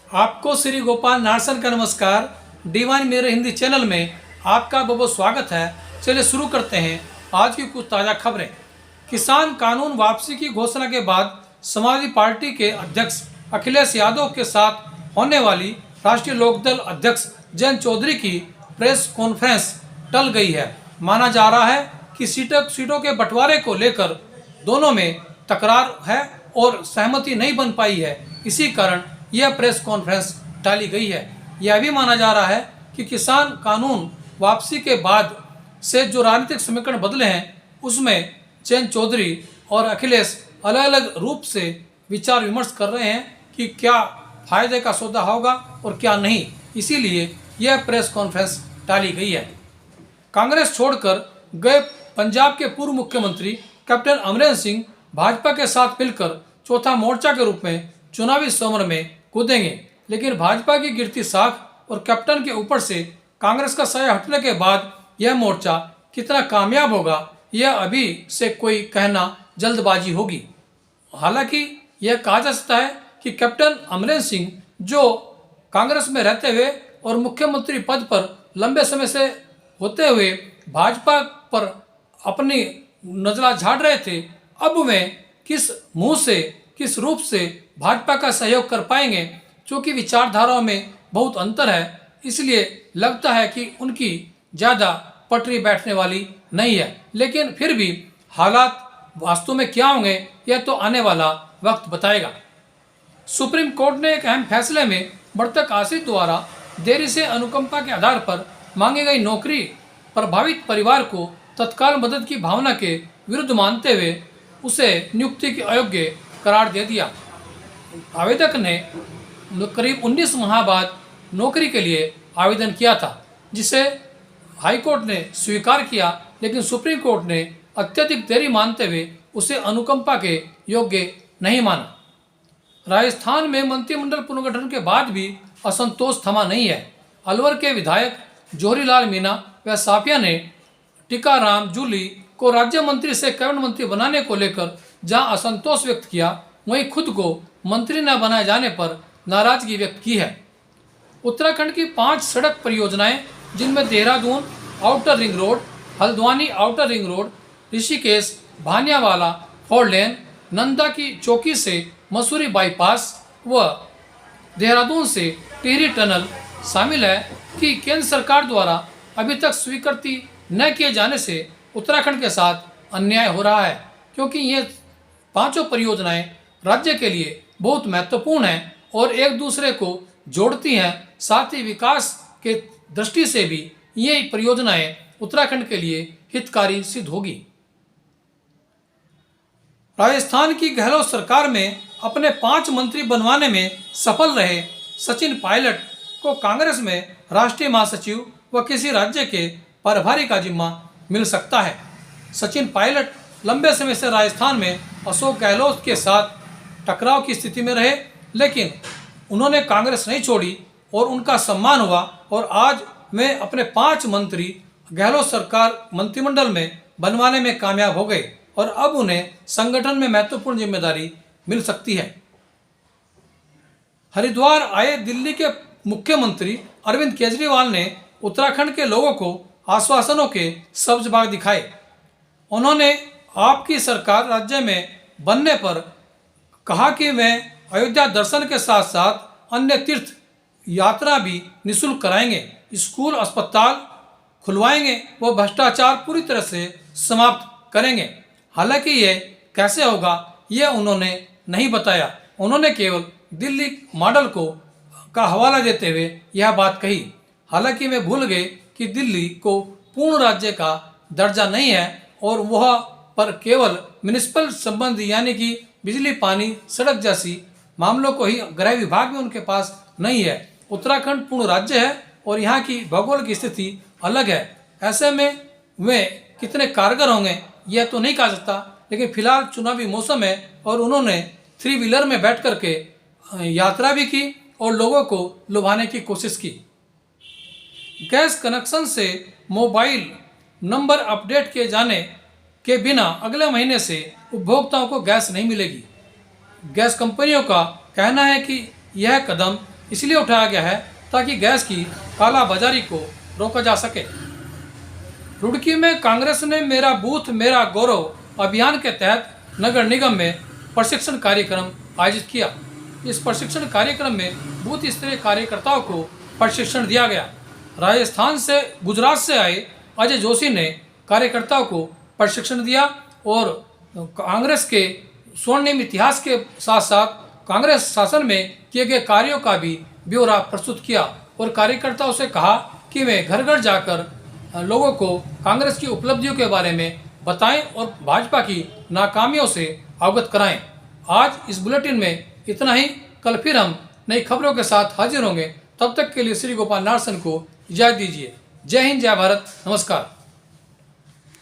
आपको श्री गोपाल नारसन का नमस्कार। डीवाइन मेरे हिंदी चैनल में आपका बहुत बहुत स्वागत है। चलिए शुरू करते हैं आज की कुछ ताज़ा खबरें। किसान कानून वापसी की घोषणा के बाद समाजवादी पार्टी के अध्यक्ष अखिलेश यादव के साथ होने वाली राष्ट्रीय लोकदल अध्यक्ष जयंत चौधरी की प्रेस कॉन्फ्रेंस टल गई है। माना जा रहा है कि सीटों के बंटवारे को लेकर दोनों में तकरार है और सहमति नहीं बन पाई है। इसी कारण यह प्रेस कॉन्फ्रेंस टाली गई है। यह भी माना जा रहा है कि किसान कानून वापसी के बाद से जो राजनीतिक समीकरण बदले हैं उसमें जयंत चौधरी और अखिलेश अलग अलग रूप से विचार विमर्श कर रहे हैं कि क्या फायदे का सौदा होगा और क्या नहीं। इसीलिए यह प्रेस कॉन्फ्रेंस टाली गई है। कांग्रेस छोड़कर गए पंजाब के पूर्व मुख्यमंत्री कैप्टन अमरिंदर सिंह भाजपा के साथ मिलकर चौथा मोर्चा के रूप में चुनावी समर में कूदेंगे, लेकिन भाजपा की गिरती साख और कैप्टन के ऊपर से कांग्रेस का साया हटने के बाद यह मोर्चा कितना कामयाब होगा यह अभी से कोई कहना जल्दबाजी होगी। हालांकि यह कहा जा सकता है कि कैप्टन अमरिंदर सिंह जो कांग्रेस में रहते हुए और मुख्यमंत्री पद पर लंबे समय से होते हुए भाजपा पर अपनी नजरा झाड़ रहे थे, अब वे किस मुंह से किस रूप से भाजपा का सहयोग कर पाएंगे। क्योंकि विचारधाराओं में बहुत अंतर है, इसलिए लगता है कि उनकी ज़्यादा पटरी बैठने वाली नहीं है। लेकिन फिर भी हालात वास्तव में क्या होंगे यह तो आने वाला वक्त बताएगा। सुप्रीम कोर्ट ने एक अहम फैसले में मृतक आश्रित द्वारा देरी से अनुकंपा के आधार पर मांगी गई नौकरी प्रभावित परिवार को तत्काल मदद की भावना के विरुद्ध मानते हुए उसे नियुक्ति के अयोग्य करार दे दिया। आवेदक ने करीब 19 माह बाद नौकरी के लिए आवेदन किया था, जिसे हाईकोर्ट ने स्वीकार किया, लेकिन सुप्रीम कोर्ट ने अत्यधिक देरी मानते हुए उसे अनुकंपा के योग्य नहीं माना। राजस्थान में मंत्रिमंडल पुनर्गठन के बाद भी असंतोष थमा नहीं है। अलवर के विधायक जोहरीलाल मीणा व साफिया ने टीकाराम जूली को राज्य मंत्री से कैबिनेट मंत्री बनाने को लेकर जहां असंतोष व्यक्त किया, वहीं खुद को मंत्री न बनाए जाने पर नाराजगी व्यक्त की है। उत्तराखंड की 5 सड़क परियोजनाएं, जिनमें Dehradun outer ring road, Haldwani outer ring road, Rishikesh Bhaniyawala 4 लेन, नंदा की चौकी से मसूरी बाईपास व देहरादून से टिहरी टनल शामिल है, कि केंद्र सरकार द्वारा अभी तक स्वीकृति न किए जाने से उत्तराखंड के साथ अन्याय हो रहा है। क्योंकि ये 5 परियोजनाएं राज्य के लिए बहुत महत्वपूर्ण हैं और एक दूसरे को जोड़ती हैं। साथ ही विकास के दृष्टि से भी ये परियोजनाएं उत्तराखंड के लिए हितकारी सिद्ध होगी। राजस्थान की गहलोत सरकार में अपने 5 मंत्री बनवाने में सफल रहे सचिन पायलट को कांग्रेस में राष्ट्रीय महासचिव व किसी राज्य के प्रभारी का जिम्मा मिल सकता है। सचिन पायलट लंबे समय से राजस्थान में अशोक गहलोत के साथ टकराव की स्थिति में रहे, लेकिन उन्होंने कांग्रेस नहीं छोड़ी और उनका सम्मान हुआ और आज वे अपने 5 मंत्री गहलोत सरकार मंत्रिमंडल में बनवाने में कामयाब हो गए और अब उन्हें संगठन में महत्वपूर्ण जिम्मेदारी मिल सकती है। हरिद्वार आए दिल्ली के मुख्यमंत्री अरविंद केजरीवाल ने उत्तराखंड के लोगों को आश्वासनों के सब्ज बाग दिखाए। उन्होंने आपकी सरकार राज्य में बनने पर कहा कि वे अयोध्या दर्शन के साथ साथ अन्य तीर्थ यात्रा भी निःशुल्क कराएंगे, स्कूल अस्पताल खुलवाएंगे व भ्रष्टाचार पूरी तरह से समाप्त करेंगे। हालांकि ये कैसे होगा यह उन्होंने नहीं बताया। उन्होंने केवल दिल्ली मॉडल का हवाला देते हुए यह बात कही। हालांकि वे भूल गए कि दिल्ली को पूर्ण राज्य का दर्जा नहीं है और वह पर केवल म्युनिसिपल संबंधी यानी कि बिजली पानी सड़क जैसी मामलों को ही गृह विभाग में उनके पास नहीं है। उत्तराखंड पूर्ण राज्य है और यहाँ की भौगोलिक स्थिति अलग है। ऐसे में वे कितने कारगर होंगे यह तो नहीं कहा सकता, लेकिन फिलहाल चुनावी मौसम है और उन्होंने 3 व्हीलर में बैठ करके यात्रा भी की और लोगों को लुभाने की कोशिश की। गैस कनेक्शन से मोबाइल नंबर अपडेट किए जाने के बिना अगले महीने से उपभोक्ताओं को गैस नहीं मिलेगी। गैस कंपनियों का कहना है कि यह कदम इसलिए उठाया गया है ताकि गैस की कालाबाजारी को रोका जा सके। रुड़की में कांग्रेस ने मेरा बूथ मेरा गौरव अभियान के तहत नगर निगम में प्रशिक्षण कार्यक्रम आयोजित किया। इस प्रशिक्षण कार्यक्रम में बूथ स्तरीय कार्यकर्ताओं को प्रशिक्षण दिया गया। राजस्थान से गुजरात से आए अजय जोशी ने कार्यकर्ताओं को प्रशिक्षण दिया और कांग्रेस के स्वर्णिम इतिहास के साथ साथ कांग्रेस शासन में किए गए कार्यों का भी ब्यौरा प्रस्तुत किया और कार्यकर्ताओं से कहा कि वे घर घर जाकर लोगों को कांग्रेस की उपलब्धियों के बारे में बताएं और भाजपा की नाकामियों से अवगत कराएं। आज इस बुलेटिन में इतना ही। कल फिर हम नई खबरों के साथ हाजिर होंगे। तब तक के लिए श्री गोपाल नारसन को इजाजत दीजिए। जय हिंद, जय भारत, नमस्कार।